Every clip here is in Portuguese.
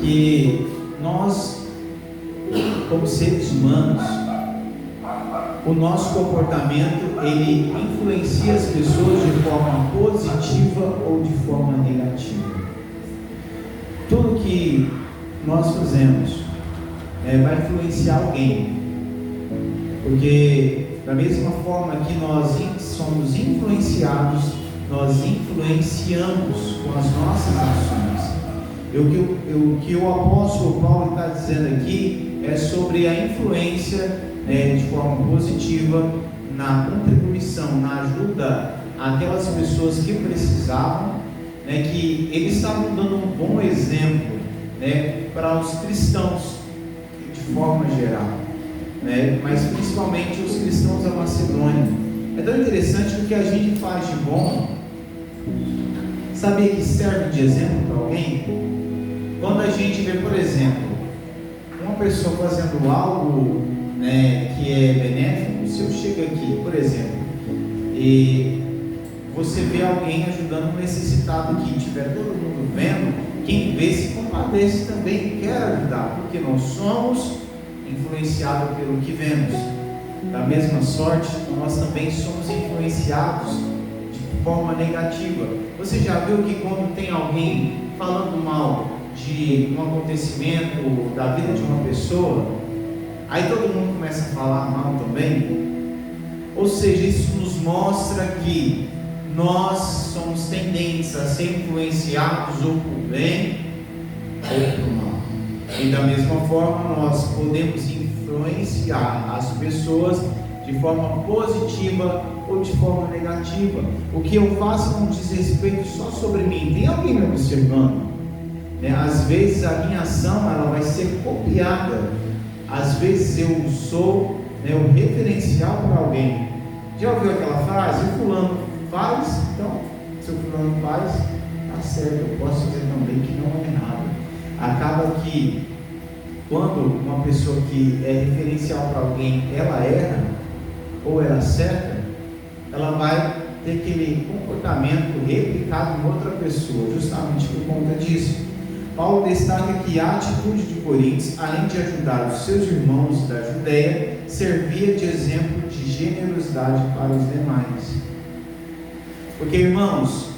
que nós, como seres humanos, o nosso comportamento ele influencia as pessoas de forma positiva ou de forma negativa. Tudo que nós fazemos vai influenciar alguém, porque da mesma forma que nós somos influenciados, nós influenciamos com as nossas ações. O que o apóstolo Paulo está dizendo aqui é sobre a influência de forma positiva na contribuição, na ajuda àquelas pessoas que precisavam, que eles estavam dando um bom exemplo para os cristãos de forma geral, mas principalmente os cristãos da Macedônia. É tão interessante que o que a gente faz de bom, sabia que serve de exemplo para alguém? Quando a gente vê, por exemplo, uma pessoa fazendo algo que é benéfico, se eu chego aqui, por exemplo, e você vê alguém ajudando um necessitado aqui, tiver todo mundo vendo, quem vê se compadece também, quer ajudar, porque nós somos influenciados pelo que vemos. Da mesma sorte, nós também somos influenciados de forma negativa. Você já viu que quando tem alguém falando mal de um acontecimento da vida de uma pessoa, aí todo mundo começa a falar mal também? Ou seja, isso nos mostra que nós somos tendentes a ser influenciados ou por bem ou por mal. E da mesma forma nós podemos influenciar as pessoas de forma positiva ou de forma negativa. O que eu faço não diz respeito só sobre mim. Tem alguém me observando? Às vezes a minha ação ela vai ser copiada. Às vezes eu sou o referencial para alguém. Já ouviu aquela frase? O fulano faz, então se o fulano faz, tá certo, eu posso dizer também que não é nada. Acaba que quando uma pessoa que é referencial para alguém, ela erra ou ela acerta, ela vai ter aquele comportamento replicado em outra pessoa, justamente por conta disso. Paulo destaca que a atitude de Coríntios, além de ajudar os seus irmãos da Judeia, servia de exemplo de generosidade para os demais. Porque, irmãos,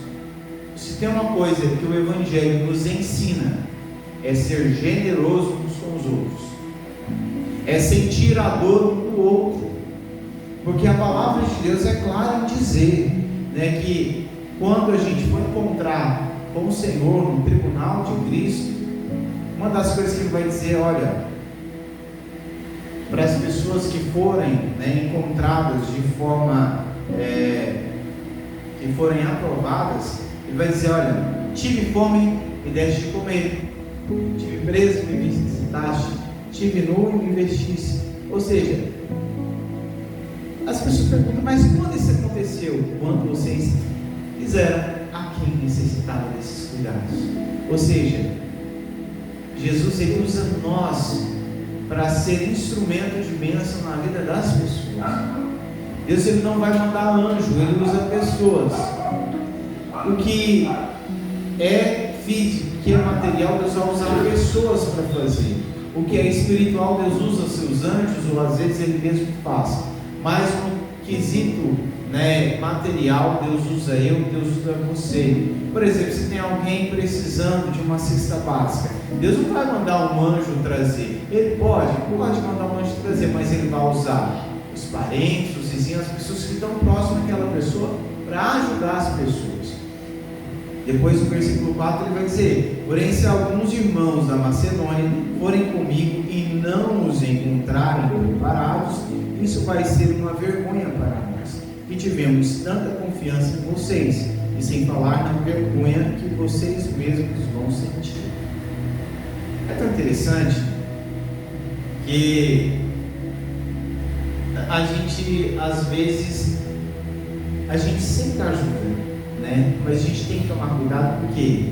se tem uma coisa que o Evangelho nos ensina, é ser generoso uns com os outros, é sentir a dor um do outro, porque a palavra de Deus é clara em dizer que quando a gente for encontrar com o Senhor no tribunal de Cristo, uma das coisas que Ele vai dizer, olha, para as pessoas que forem encontradas de forma que forem aprovadas, Ele vai dizer, olha, tive fome e deste de comer, tive preso e me visitaste, tive nu e me vestiste. Ou seja, as pessoas perguntam, mas quando isso aconteceu? Quando vocês fizeram a quem necessitava desses cuidados. Ou seja, Jesus ele usa nós para ser instrumento de bênção na vida das pessoas. Deus ele não vai mandar anjo, ele usa pessoas. O que é físico, o que é material, Deus vai usar pessoas para fazer. O que é espiritual, Deus usa seus anjos, ou às vezes ele mesmo faz. Mas no quesito material, Deus usa eu, Deus usa você. Por exemplo, se tem alguém precisando de uma cesta básica, Deus não vai mandar um anjo trazer. Ele pode mandar um anjo trazer, mas ele vai usar os parentes, os vizinhos, as pessoas que estão próximas daquela pessoa para ajudar as pessoas. Depois no versículo 4 ele vai dizer: porém, se alguns irmãos da Macedônia forem comigo e não os encontrarem preparados, isso vai ser uma vergonha para nós, que tivemos tanta confiança em vocês, e sem falar na vergonha que vocês mesmos vão sentir. É tão interessante que a gente, às vezes, a gente sempre ajuda, mas a gente tem que tomar cuidado, porque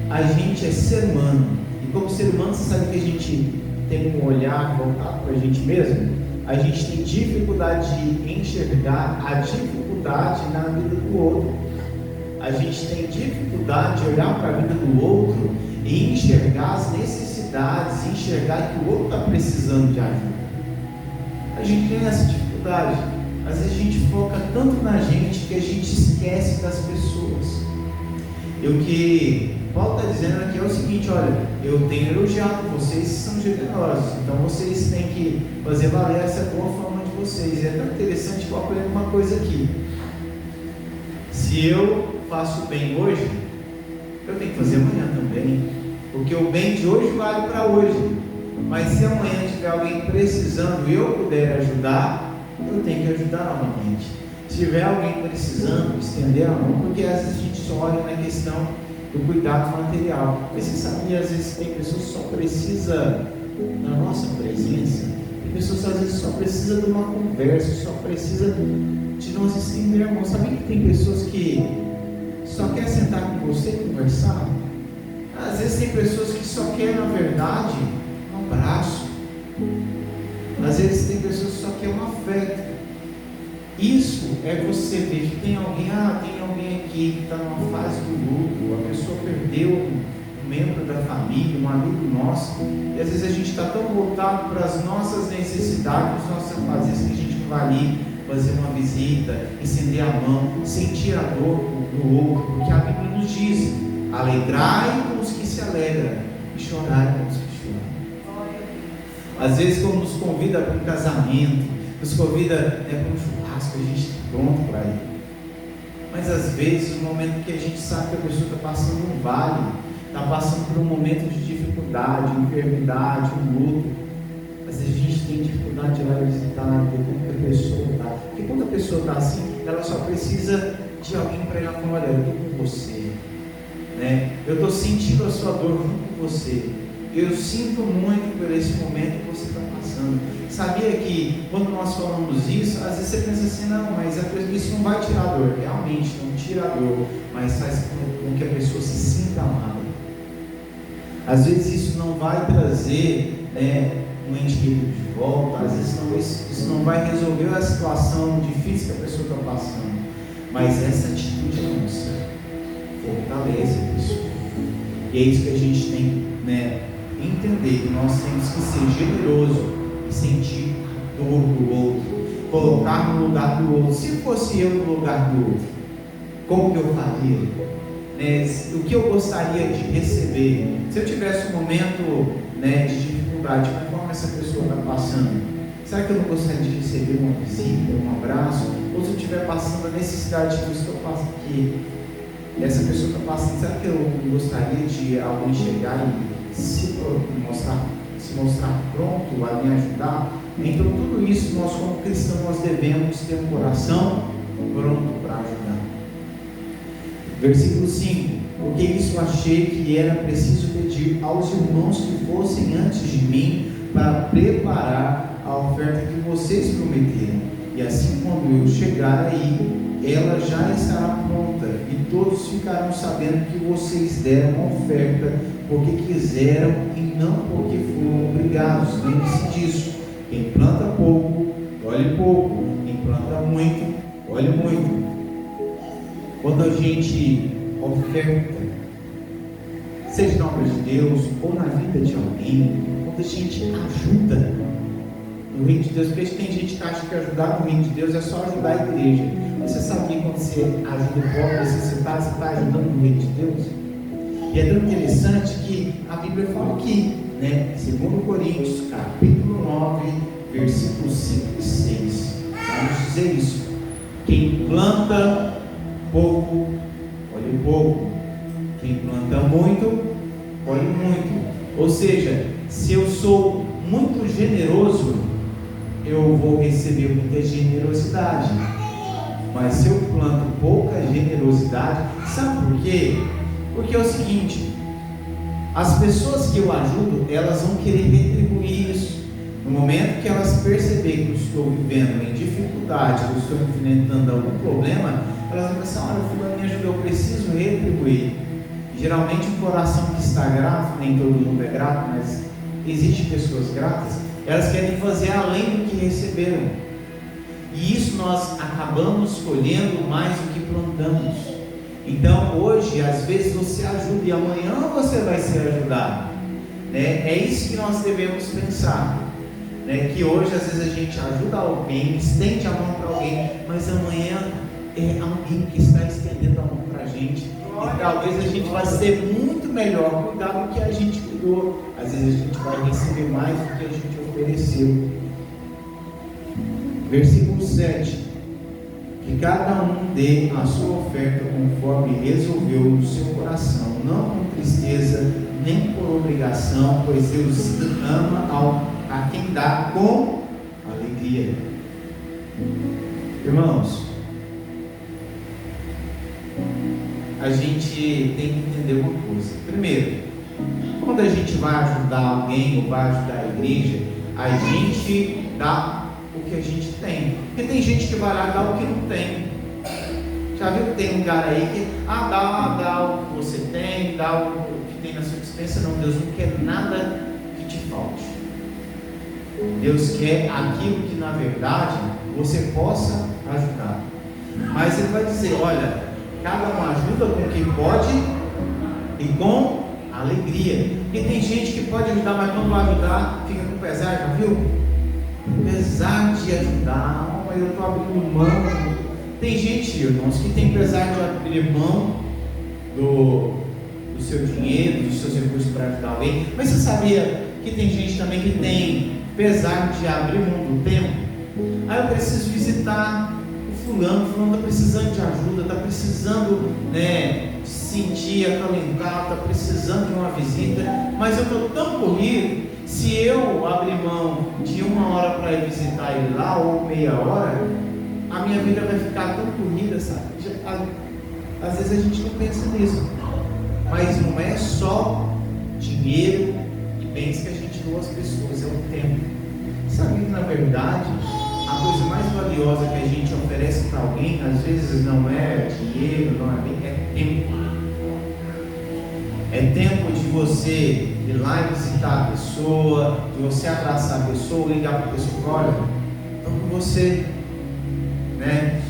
a gente é ser humano, e como ser humano, você sabe que a gente tem um olhar voltado para a gente mesmo. A gente tem dificuldade de enxergar a dificuldade na vida do outro. A gente tem dificuldade de olhar para a vida do outro em enxergar as necessidades, enxergar que o outro está precisando de ajuda. A gente tem essa dificuldade. Às vezes a gente foca tanto na gente que a gente esquece das pessoas. E o que Paulo está dizendo aqui é o seguinte: olha, eu tenho elogiado vocês, são generosos, então vocês têm que fazer valer essa boa fama de vocês. E é tão interessante que eu aprendi uma coisa aqui: se eu faço bem hoje, eu tenho que fazer amanhã também, porque o bem de hoje vale para hoje. Mas se amanhã tiver alguém precisando e eu puder ajudar, eu tenho que ajudar novamente. Se tiver alguém precisando, estender a mão, porque às vezes a gente só olha na questão do cuidado material. Mas você sabe que às vezes tem pessoas que só precisam da nossa presença, tem pessoas que às vezes só precisam de uma conversa, só precisam de nós estender a mão. Sabe que tem pessoas que só querem sentar com você e conversar? Às vezes tem pessoas que só querem, na verdade, um abraço. Às vezes tem pessoas que só querem um afeto. Isso é você ver que tem alguém aqui que está numa fase do luto, a pessoa perdeu um membro da família, um amigo nosso, e às vezes a gente está tão voltado para as nossas necessidades, os nossos afazeres, que a gente não vai ali fazer uma visita, estender a mão, sentir a dor do outro, porque a Bíblia nos diz: alegrai com os que se alegram e chorai com os que choram. Às vezes, quando nos convida para um casamento, nos convida para um churrasco, a gente está pronto para ir. Mas às vezes, no momento que a gente sabe que a pessoa está passando um vale, está passando por um momento de dificuldade, enfermidade, um luto, às vezes a gente tem dificuldade de ir lá visitar, ver como a pessoa está. Porque quando a pessoa está assim, ela só precisa de alguém para ela falar: olha, eu estou com você, né? Eu estou sentindo a sua dor junto com você. Eu sinto muito por esse momento que você está passando. Sabia que quando nós falamos isso, às vezes você pensa assim: não, mas isso não vai tirar a dor. Realmente não tira a dor, mas faz com que a pessoa se sinta amada. Às vezes isso não vai trazer um ente querido de volta, às vezes isso não vai resolver a situação difícil que a pessoa está passando, mas essa atitude nossa fortalece a pessoa. E é isso que a gente tem entender, que nós temos que ser generoso e sentir a dor do outro, colocar no lugar do outro. Se fosse eu no lugar do outro, como que eu faria? O que eu gostaria de receber? Se eu tivesse um momento de dificuldade, conforme essa pessoa está passando, será que eu não gostaria de receber uma visita, um abraço? Ou se eu estiver passando a necessidade que eu estou passando aqui, essa pessoa está passando, será que eu gostaria de alguém chegar e se mostrar pronto a me ajudar? Então tudo isso nós, como cristãos, nós devemos ter um coração pronto para ajudar. Versículo 5: porque isso achei que era preciso pedir aos irmãos que fossem antes de mim, para preparar a oferta que vocês prometeram, e assim quando eu chegar aí, ela já estará pronta, e todos ficarão sabendo que vocês deram a oferta porque quiseram e não porque foram obrigados. Lembre-se disso: quem planta pouco, olhe pouco; quem planta muito, olhe muito. Quando a gente oferta, seja na obra de Deus ou na vida de alguém, quando a gente ajuda no reino de Deus, porque tem gente que acha que ajudar no reino de Deus é só ajudar a igreja. Mas você sabe que quando você ajuda o pobre necessitado, você está ajudando no reino de Deus? E é tão interessante que a Bíblia fala aqui, 2 Coríntios, capítulo 9, versículos 5 e 6. Vamos dizer isso: quem planta pouco, olhe pouco; quem planta muito, olhe muito. Ou seja, se eu sou muito generoso, eu vou receber muita generosidade. Mas se eu planto pouca generosidade, sabe por quê? Porque é o seguinte: as pessoas que eu ajudo, elas vão querer retribuir isso. No momento que elas perceberem que eu estou vivendo em dificuldade, que eu estou enfrentando algum problema, elas vão pensar: olha, o fulano me ajudou, eu preciso retribuir. E, geralmente um coração que está grato, nem todo mundo é grato, mas existem pessoas gratas, elas querem fazer além do que receberam. E isso nós acabamos colhendo mais do que plantamos. Então hoje, às vezes você ajuda e amanhã você vai ser ajudado, né? É isso que nós devemos pensar, né? Que hoje às vezes a gente ajuda alguém, estende a mão para alguém, mas amanhã é alguém que está estendendo a mão para a gente, e talvez a gente vai ser muito melhor cuidar do que a gente cuidou. Às vezes a gente vai receber mais do que a gente ofereceu. Versículo 7: que cada um dê a sua oferta conforme resolveu no seu coração, não com tristeza, nem por obrigação, pois Deus ama a quem dá com alegria. Irmãos, a gente tem que entender uma coisa. Primeiro, quando a gente vai ajudar alguém ou vai ajudar a igreja, a gente dá o que a gente tem. Porque tem gente que vai lá dar o que não tem. Já viu que tem um lugar aí que dá o que você tem, dá o que tem na sua dispensa? Não, Deus não quer nada que te falte. Deus quer aquilo que na verdade você possa ajudar. Mas Ele vai dizer: olha, cada um ajuda com o que pode e com alegria. Porque tem gente que pode ajudar, mas quando vai ajudar fica com pesar, já viu? Pesar de ajudar, mas eu estou abrindo mão. Tem gente, irmãos, que tem pesar de abrir mão do seu dinheiro, dos seus recursos para ajudar alguém. Mas você sabia que tem gente também que tem pesar de abrir mão do tempo? Aí eu preciso visitar o fulano está precisando de ajuda, está precisando, né, se sentir acalentado, está precisando de uma visita, mas eu estou tão corrido. Se eu abrir mão de 1 hora para ir visitar ele lá, ou meia hora, a minha vida vai ficar tão corrida, sabe? Às vezes a gente não pensa nisso, mas não é só dinheiro e bens que a gente doa às pessoas, é o tempo. Sabe que na verdade a coisa mais valiosa que a gente oferece para alguém, às vezes não é dinheiro, não é bem, é tempo. É tempo de você ir lá e visitar a pessoa, de você abraçar a pessoa, ligar para a pessoa: olha, estou com você, né?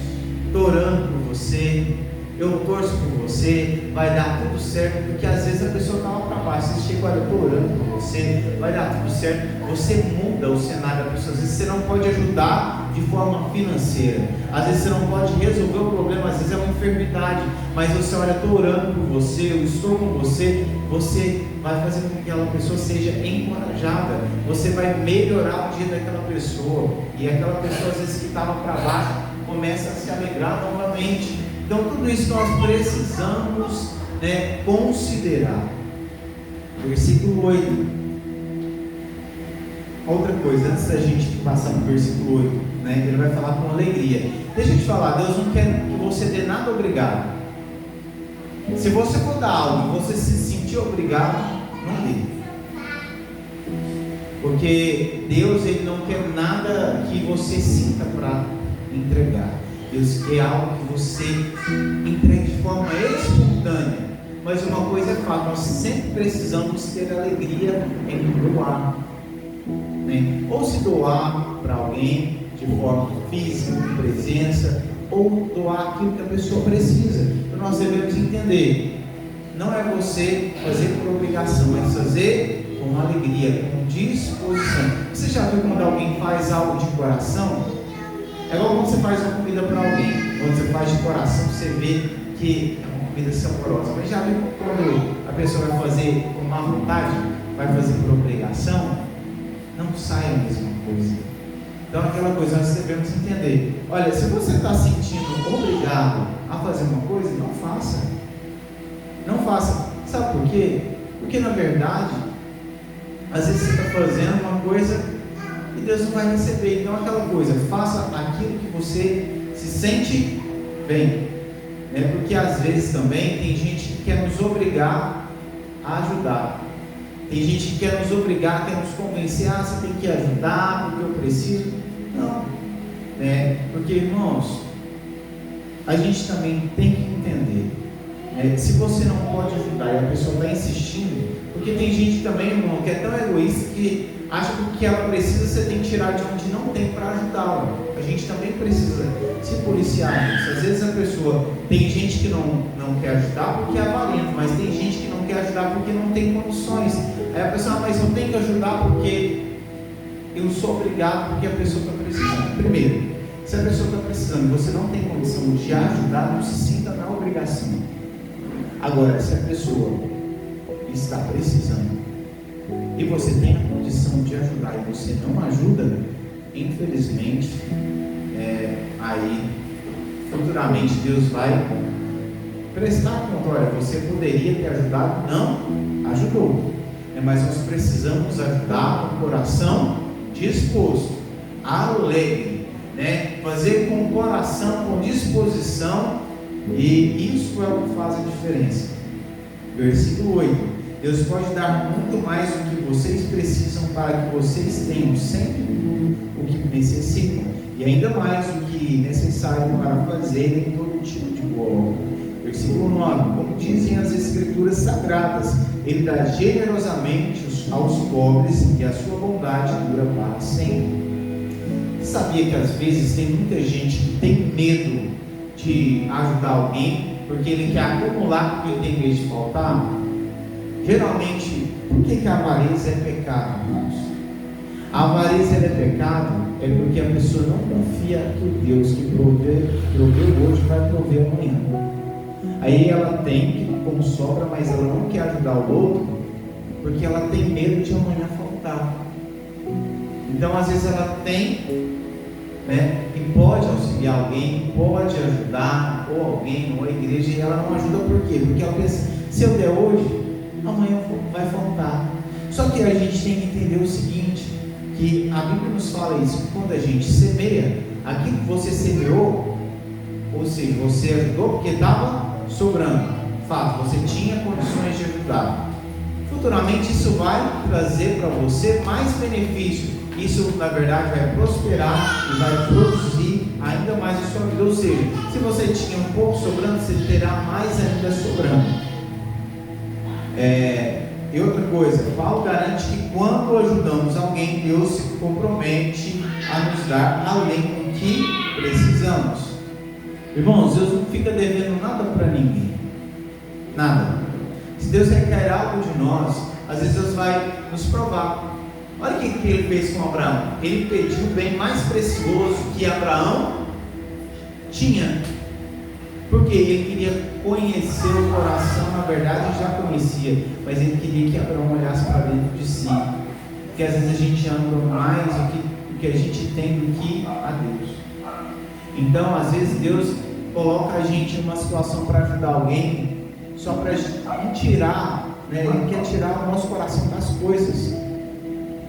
Estou orando por você, eu torço por você, vai dar tudo certo. Porque às vezes a pessoa está lá para baixo, você chega: olha, eu estou orando por você, vai dar tudo certo. Você muda o cenário da pessoa. Às vezes você não pode ajudar de forma financeira, às vezes você não pode resolver o problema, às vezes é uma enfermidade, mas você: olha, estou orando por você, eu estou com você. Você vai fazer com que aquela pessoa seja encorajada, você vai melhorar o dia daquela pessoa, e aquela pessoa às vezes que estava para baixo começa a se alegrar novamente. Então tudo isso nós precisamos, né, considerar. Versículo 8. Outra coisa, antes da gente passar para o versículo 8, né, ele vai falar com alegria. Deixa eu te falar, Deus não quer que você dê nada obrigado. Se você for dar algo e você se sentir obrigado, não dê. Porque Deus, Ele não quer nada que você sinta para entregar. Deus quer algo que você entregue de forma espontânea. Mas uma coisa é fato, nós sempre precisamos ter alegria em doar, né? Ou se doar para alguém de forma física, de presença, ou doar aquilo que a pessoa precisa. Então nós devemos entender, não é você fazer por obrigação, é fazer com alegria, com disposição. Você já viu quando alguém faz algo de coração? É igual quando você faz uma comida para alguém. Quando você faz de coração, você vê que é uma comida saborosa. Mas já viu quando a pessoa vai fazer com má vontade, vai fazer por obrigação? Não sai a mesma coisa. Então aquela coisa nós devemos entender. Olha, se você está sentindo obrigado a fazer uma coisa, não faça. Não faça. Sabe por quê? Porque na verdade, às vezes você está fazendo uma coisa e Deus não vai receber. Então aquela coisa, faça aquilo que você se sente bem, né? Porque às vezes também tem gente que quer nos obrigar a ajudar. Tem gente que quer nos obrigar, quer nos convencer: ah, você tem que ajudar porque eu preciso. Não, né? Porque, irmãos, a gente também tem que entender, né? Se você não pode ajudar e a pessoa está insistindo, porque tem gente também, irmão, que é tão egoísta que acha que o que ela precisa você tem que tirar de onde não tem para ajudá-la. A gente também precisa se policiar nisso. Às vezes a pessoa, tem gente que não quer ajudar porque é avarento, mas tem gente que não quer ajudar porque não tem condições. Aí a pessoa, mas eu tenho que ajudar porque eu sou obrigado, porque a pessoa está precisando. Primeiro, se a pessoa está precisando e você não tem condição de ajudar, não se sinta na obrigação. Agora, se a pessoa está precisando e você tem a condição de ajudar e você não ajuda, infelizmente, aí futuramente Deus vai prestar conta. Olha, você poderia ter ajudado, não ajudou, mas nós precisamos ajudar com o coração disposto, alegre, fazer com o coração, com disposição, e isso é o que faz a diferença. Versículo 8: Deus pode dar muito mais do que vocês precisam para que vocês tenham sempre o que necessitam e ainda mais do que necessário para fazerem todo tipo de boa obra. Versículo 9: Como dizem as Escrituras Sagradas, Ele dá generosamente aos pobres e a sua bondade dura para sempre. Sabia que às vezes tem muita gente que tem medo de ajudar alguém porque ele quer acumular porque ele tem medo de faltar? Geralmente, por que a avareza é pecado, irmãos? A avareza é pecado porque a pessoa não confia que o Deus que proveu hoje vai prover amanhã. Aí ela tem que, como sobra, mas ela não quer ajudar o outro porque ela tem medo de amanhã faltar. Então às vezes ela tem, e pode auxiliar alguém, pode ajudar ou alguém, ou a igreja, e ela não ajuda. Por quê? Porque ela pensa, se eu der hoje, amanhã vai faltar. Só que a gente tem que entender o seguinte, que a Bíblia nos fala isso, que quando a gente semeia, aquilo que você semeou, ou seja, você ajudou porque estava sobrando, fato, você tinha condições de ajudar. Futuramente isso vai trazer para você mais benefício. Isso na verdade vai prosperar e vai produzir ainda mais a sua vida. Ou seja, se você tinha um pouco sobrando, você terá mais ainda sobrando. E outra coisa, Paulo garante que quando ajudamos alguém, Deus se compromete a nos dar além do que precisamos. Irmãos, Deus não fica devendo nada para ninguém, nada. Se Deus requer algo de nós, às vezes Deus vai nos provar. Olha o que ele fez com Abraão. Ele pediu o bem mais precioso que Abraão tinha, porque ele queria conhecer o coração. Na verdade ele já conhecia, mas ele queria que Abraão olhasse para dentro de si, porque às vezes a gente anda mais o que a gente tem do que a Deus. Então às vezes Deus coloca a gente em uma situação para ajudar alguém, só para tirar, Ele quer tirar o nosso coração das coisas.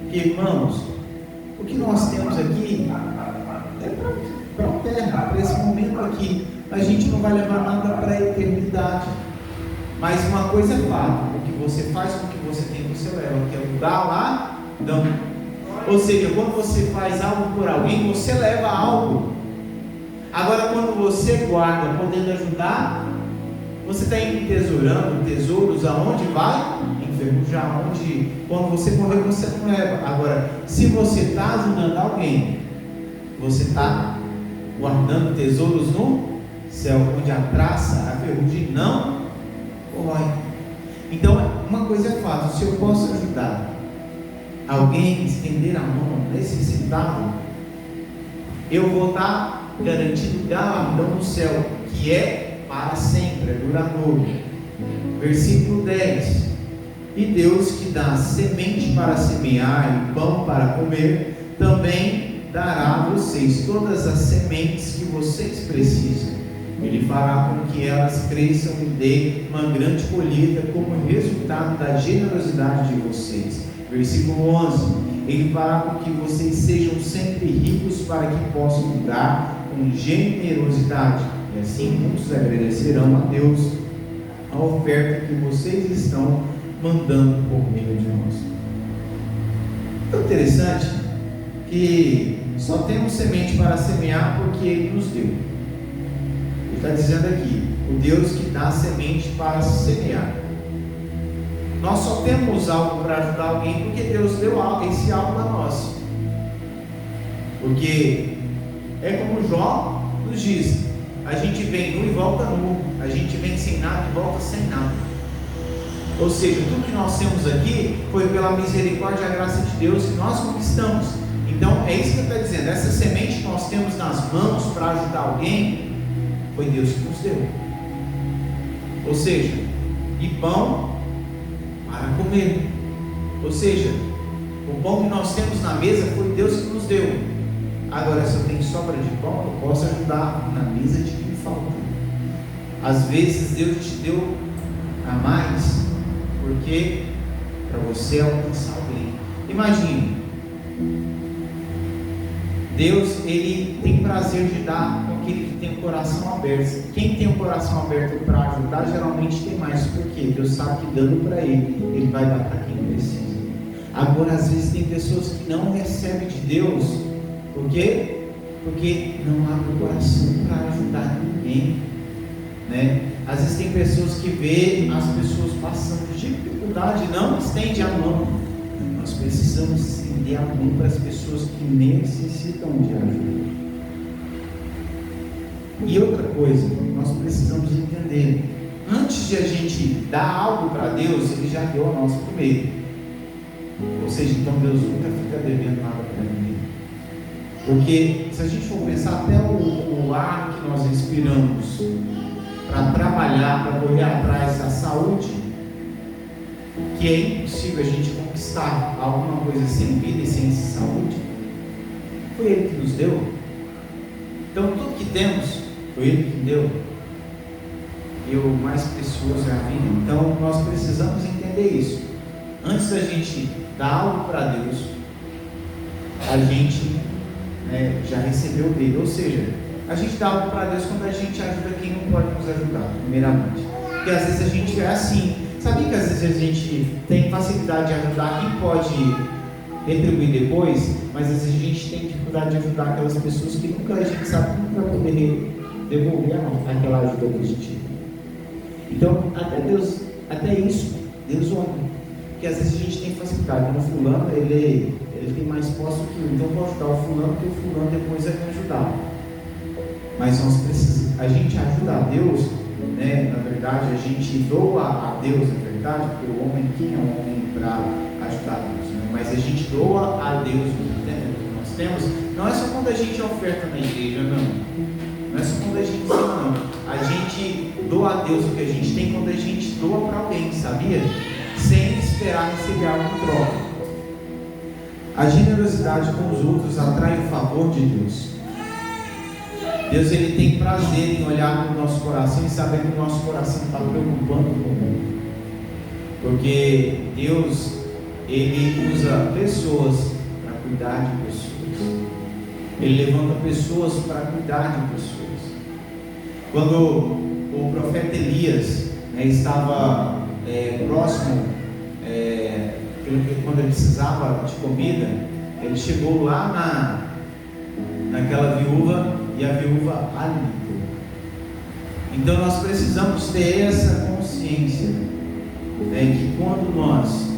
Porque, irmãos, o que nós temos aqui é para a terra, para esse momento aqui. A gente não vai levar nada para a eternidade. Mas uma coisa é fato: o que você faz com o que você tem, você leva. Que é dar lá, não. Ou seja, quando você faz algo por alguém, você leva algo. Agora, quando você guarda, podendo ajudar, você está entesourando tesouros aonde vai? Enferrujar, onde, quando você morrer, você não leva. Agora, se você está ajudando alguém, você está guardando tesouros no céu, onde a traça, a ferrugem não corrói. Então, uma coisa é fato: se eu posso ajudar alguém, estender a mão necessitado, eu vou estar garantindo galardão no céu, que é para sempre, é duradouro. Versículo 10: E Deus, que dá semente para semear e pão para comer, também dará a vocês todas as sementes que vocês precisam. Ele fará com que elas cresçam e dê uma grande colheita como resultado da generosidade de vocês. Versículo 11: Ele fará com que vocês sejam sempre ricos para que possam dar com generosidade, e assim muitos agradecerão a Deus a oferta que vocês estão mandando por meio de nós. É interessante que só temos semente para semear porque Ele nos deu. Ele está dizendo aqui: o Deus que dá semente para semear. Nós só temos algo para ajudar alguém porque Deus deu esse algo a nós. Porque é como Jó nos diz: a gente vem nu e volta nu, a gente vem sem nada e volta sem nada. Ou seja, tudo que nós temos aqui foi pela misericórdia e a graça de Deus que nós conquistamos. Então é isso que ele está dizendo: essa semente que nós temos nas mãos para ajudar alguém, foi Deus que nos deu. Ou seja, e pão para comer. Ou seja, o pão que nós temos na mesa foi Deus que nos deu. Agora, se eu tenho sobra de pão, eu posso ajudar na mesa de quem falta. Às vezes Deus te deu a mais, porque para você alcançar alguém. Imagine, Deus, Ele tem prazer de dar com aquele que tem o coração aberto. Quem tem o coração aberto para ajudar, geralmente tem mais, porque Deus sabe que dando para Ele vai dar para quem precisa. Agora, às vezes tem pessoas que não recebem de Deus. Por quê? Porque não abre o coração para ajudar ninguém, né? Às vezes tem pessoas que vê as pessoas passando dificuldade e não estende a mão. Nós precisamos estender a mão para as pessoas que necessitam de ajuda. E outra coisa, nós precisamos entender: antes de a gente dar algo para Deus, Ele já deu a nós primeiro. Ou seja, então Deus nunca fica devendo nada para ninguém. Porque se a gente for pensar, até o ar que nós respiramos para trabalhar, para correr atrás da saúde, que é impossível a gente conquistar alguma coisa sem vida e sem saúde, foi Ele que nos deu. Então tudo que temos foi Ele que deu. E o mais precioso é a vida. Então nós precisamos entender isso. Antes da gente dar algo para Deus, a gente já recebeu dele. Ou seja, a gente dá algo para Deus quando a gente ajuda quem não pode nos ajudar, primeiramente. Porque às vezes a gente é assim. Sabia que às vezes a gente tem facilidade de ajudar quem pode retribuir depois, mas às vezes a gente tem dificuldade de ajudar aquelas pessoas que nunca a gente sabe que nunca vai poder devolver aquela ajuda que a gente tem. Então, até isso, Deus honra. Porque às vezes a gente tem facilidade. No fulano, ele tem mais posse que eu, então eu vou ajudar o fulano, porque o fulano depois vai me ajudar. Mas nós precisamos, a gente ajuda a Deus, né? Na verdade, a gente doa a Deus, na verdade, porque o homem, quem é o homem para ajudar a Deus? Né? Mas a gente doa a Deus o que nós temos. Não é só quando a gente oferta na igreja, não. Não é só quando a gente ensina, não. A gente doa a Deus o que a gente tem quando a gente doa para alguém, sabia? Sem esperar receber algo em troca. A generosidade com os outros atrai o favor de Deus. Deus, Ele tem prazer em olhar para o nosso coração e saber que o nosso coração está preocupando com Ele. Porque Deus, Ele usa pessoas para cuidar de pessoas. Ele levanta pessoas para cuidar de pessoas. Quando o profeta Elias estava próximo, quando ele precisava de comida, ele chegou lá naquela viúva e a viúva alimentou. Então nós precisamos ter essa consciência, que quando nós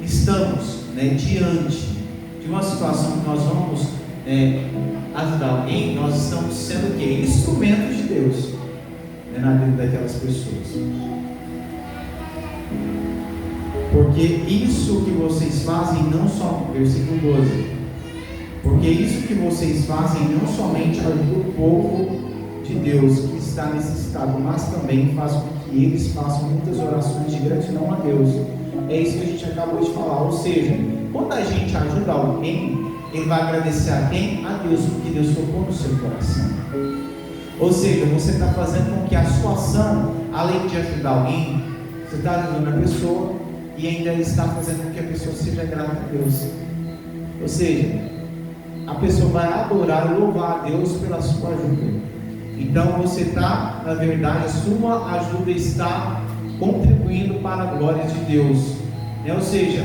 estamos diante de uma situação que nós vamos ajudar alguém, nós estamos sendo o quê? Instrumentos de Deus na vida daquelas pessoas. Porque isso que vocês fazem não só, versículo 12, porque isso que vocês fazem não somente ajuda o povo de Deus que está necessitado, mas também faz com que eles façam muitas orações de gratidão a Deus. É isso que a gente acabou de falar. Ou seja, quando a gente ajuda alguém, ele vai agradecer a quem? A Deus, porque Deus tocou no seu coração. Ou seja, você está fazendo com que a sua ação, além de ajudar alguém, você está ajudando a pessoa e ainda está fazendo com que a pessoa seja grata a Deus. Ou seja, a pessoa vai adorar e louvar a Deus pela sua ajuda. Então você está, na verdade, a sua ajuda está contribuindo para a glória de Deus. Ou seja,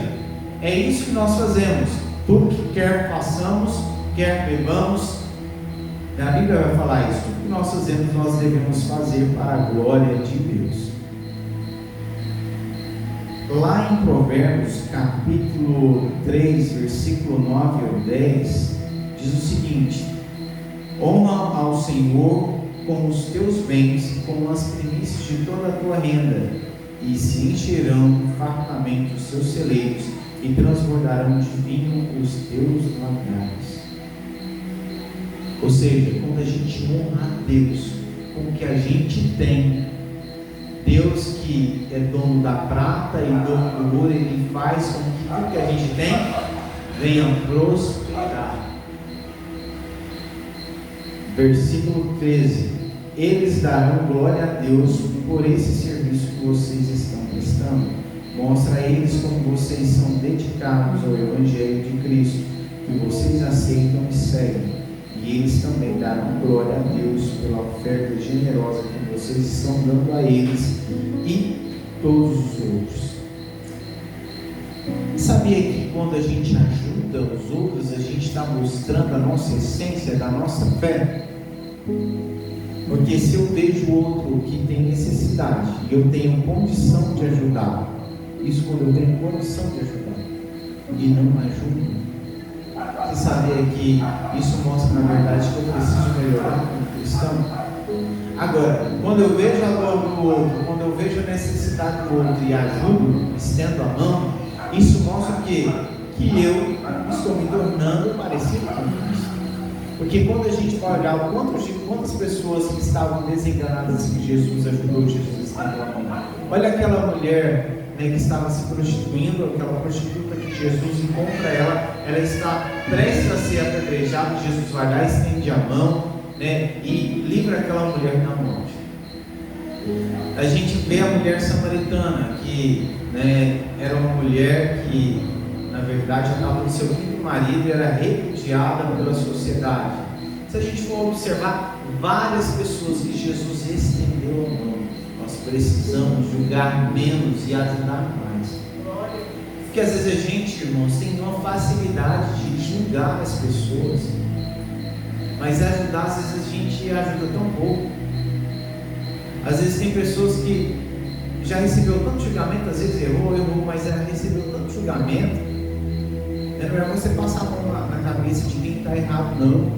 é isso que nós fazemos. Tudo que quer façamos, quer bebamos, a Bíblia vai falar isso. Tudo que nós fazemos, nós devemos fazer para a glória de Deus. Lá em Provérbios, capítulo 3, versículo 9 ao 10, diz o seguinte: honra ao Senhor com os teus bens e com as primícias de toda a tua renda, e se encherão fartamente os seus celeiros, e transbordarão de vinho os teus lagares. Ou seja, quando a gente honra a Deus com o que a gente tem, Deus que é dono da prata e dono do ouro, Ele faz com que tudo que a gente tem venha prosperar. Versículo 13: eles darão glória a Deus por esse serviço que vocês estão prestando. Mostra a eles como vocês são dedicados ao Evangelho de Cristo, que vocês aceitam e seguem. E eles também darão glória a Deus pela oferta generosa que vocês estão dando a eles e todos os outros. Sabia que quando a gente ajuda os outros, a gente está mostrando a nossa essência da nossa fé? Porque se eu vejo outro que tem necessidade e eu tenho condição de ajudar, isso quando eu tenho condição de ajudar e não ajudo, você sabia que isso mostra na verdade que eu preciso melhorar como cristão? Agora, quando eu vejo a dor do outro, quando eu vejo a necessidade do outro e ajudo, estendo a mão, isso mostra o quê? Que eu estou me tornando parecido com Cristo. Porque quando a gente vai olhar quantas pessoas que estavam desenganadas que Jesus ajudou, Jesus estendeu a mão. Olha aquela mulher, né, que estava se prostituindo, aquela prostituta que Jesus encontra ela está prestes a ser apedrejada, Jesus vai lá, estende a mão, né, e livra aquela mulher da morte. A gente vê a mulher samaritana, que, né, era uma mulher que na verdade estava com seu quinto marido e era repudiada pela sociedade. Se a gente for observar várias pessoas que Jesus estendeu a mão, nós precisamos julgar menos e ajudar mais. Porque às vezes a gente, irmãos, tem uma facilidade de julgar as pessoas, mas ajudar, às vezes a gente ajuda tão pouco. Às vezes tem pessoas que já recebeu tanto julgamento, às vezes errou, mas ela recebeu tanto julgamento. Não é você passar a mão na cabeça de quem está errado, não.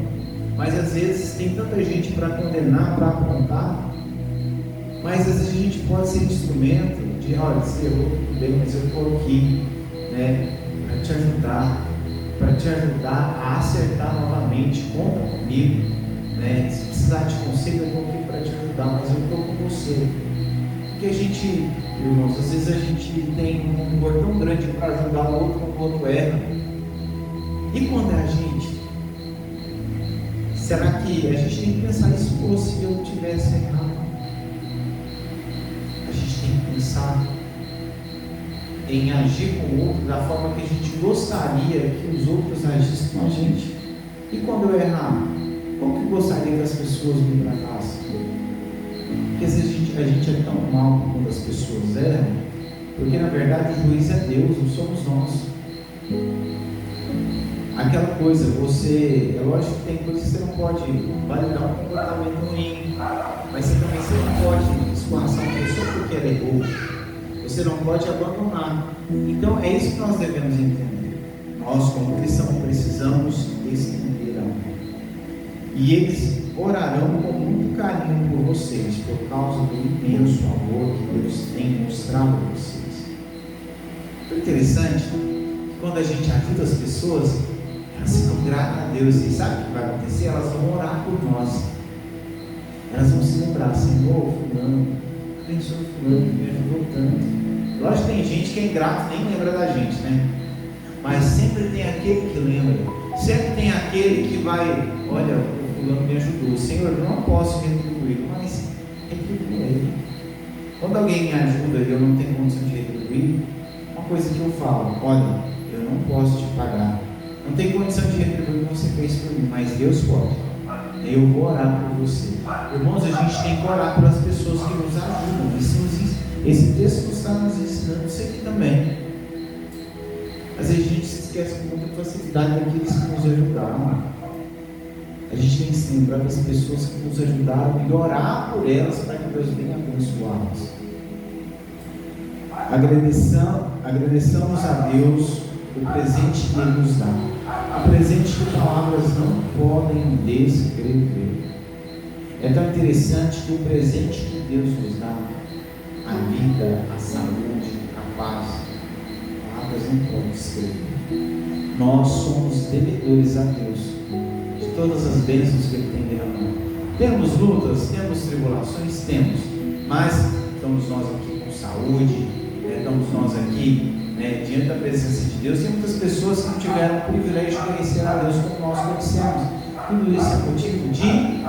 Mas às vezes tem tanta gente para condenar, para apontar. Mas às vezes a gente pode ser instrumento de, olha, você errou, tudo bem, mas eu estou aqui, né, para te ajudar a acertar novamente. Conta comigo, né? Se precisar de conselho, eu estou aqui para te ajudar, mas eu estou com você. Porque a gente, irmãos, às vezes a gente tem um amor tão grande para ajudar o outro quando o outro erra. E quando é a gente? Será que a gente tem que pensar isso? Pô, se eu tivesse errado? A gente tem que pensar em agir com o outro da forma que a gente gostaria que os outros agissem com a gente. E quando eu errar, como que gostaria que as pessoas me tratassem? Porque às vezes a gente é tão mal quando as pessoas erram, porque na verdade o juiz é Deus, não somos nós. Aquela coisa, é lógico que tem coisas que você não pode validar um comportamento ruim, mas você não pode escorraçar uma pessoa porque ela errou. Você não pode abandonar. Então é isso que nós devemos entender. Nós, como cristãos, precisamos estender a mão. E eles orarão com muito carinho por vocês, por causa do imenso amor que Deus tem mostrado a vocês. É interessante que quando a gente ajuda as pessoas, elas ficam gratas a Deus. E sabe o que vai acontecer? Elas vão orar por nós. Elas vão se lembrar: Senhor, fulano, abençoa fulano, que me ajudou tanto. Lógico que tem gente que é ingrato, nem lembra da gente, né? Mas sempre tem aquele que lembra. Sempre tem aquele que vai: olha, o fulano me ajudou. Senhor, eu não posso retribuir, mas retribua ele. Quando alguém me ajuda e eu não tenho condição de retribuir, uma coisa que eu falo: olha, eu não posso te pagar, não tenho condição de retribuir o que você fez por mim, mas Deus pode. Eu vou orar por você. Irmãos, a gente tem que orar pelas pessoas que nos ajudam. Esse texto está nos ensinando isso aqui também. Às vezes a gente se esquece com muita facilidade daqueles que nos ajudaram. A gente tem que se lembrar das pessoas que nos ajudaram e orar por elas para que Deus venha abençoá-las. Agradeçamos a Deus o presente que Ele nos dá. O presente que palavras não podem descrever. É tão interessante que o presente que Deus nos dá, a vida, a saúde, a paz, palavras não podem descrever. Nós somos devedores a Deus de todas as bênçãos que Ele tem derramado. Temos lutas, temos tribulações, temos, mas estamos nós aqui com saúde, estamos nós aqui diante da presença de Deus. Tem muitas pessoas que não tiveram o privilégio de conhecer a Deus como nós conhecemos. Tudo isso é motivo de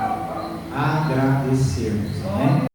agradecermos, né?